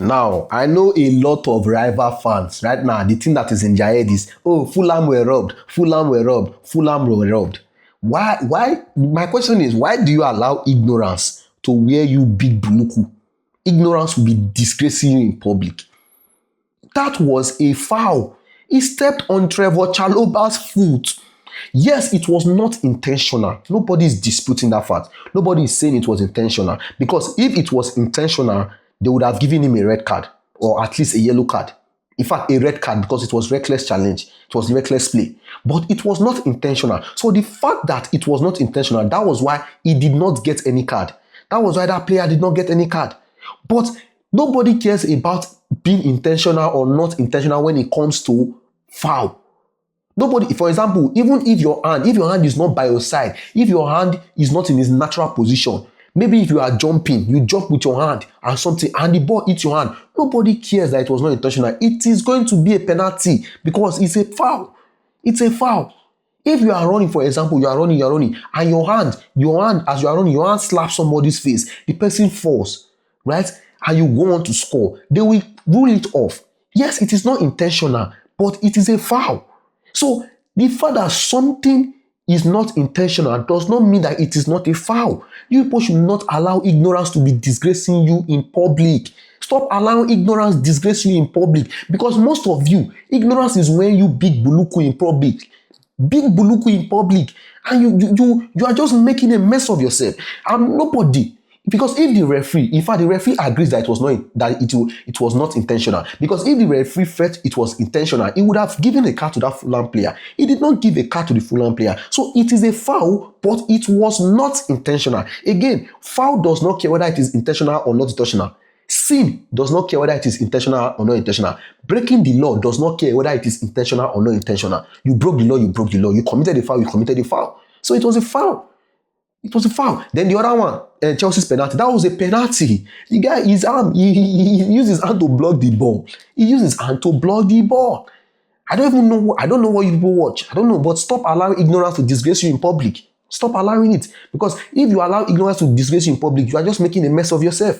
Now, I know a lot of rival fans right now. The thing that is in their head is, oh, Fulham were robbed, Fulham were robbed, Fulham were robbed. Why? My question is, why do you allow ignorance to wear you big buluku? Ignorance will be disgracing you in public. That was a foul. He stepped on Trevor Chaloba's foot. Yes, it was not intentional. Nobody is disputing that fact. Nobody is saying it was intentional. Because if it was intentional, they would have given him a red card or at least a yellow card. In fact, a red card because it was reckless challenge. It was reckless play. But it was not intentional. So the fact that it was not intentional, that was why he did not get any card. That was why that player did not get any card. But nobody cares about being intentional or not intentional when it comes to foul. Nobody, for example, even if your hand is not by your side, if your hand is not in its natural position, maybe if you are jumping, you jump with your hand and something, and the ball hits your hand, nobody cares that it was not intentional. It is going to be a penalty because it's a foul. It's a foul. If you are running, for example, you are running, and your hand, as you are running, your hand slaps somebody's face, the person falls, right? And you go on to score, they will rule it off. Yes, it is not intentional, but it is a foul. So the fact that something is not intentional does not mean that it is not a foul. You people should not allow ignorance to be disgracing you in public. Stop allowing ignorance disgrace you in public, because most of you, ignorance is when you big buluku in public. Big buluku in public, and you are just making a mess of yourself. And nobody. Because if the referee, in fact, the referee agrees that it was not intentional. Because if the referee felt it was intentional, he would have given a card to that Fulham player. He did not give a card to the Fulham player. So it is a foul, but it was not intentional. Again, foul does not care whether it is intentional or not intentional. Sin does not care whether it is intentional or not intentional. Breaking the law does not care whether it is intentional or not intentional. You broke the law, you broke the law. You committed a foul, you committed a foul. So it was a foul. It was a foul. Then the other one, Chelsea's penalty. That was a penalty. The guy, his arm, he used his hand to block the ball. He used his hand to block the ball. I don't know what you people watch. I don't know, but stop allowing ignorance to disgrace you in public. Stop allowing it. Because if you allow ignorance to disgrace you in public, you are just making a mess of yourself.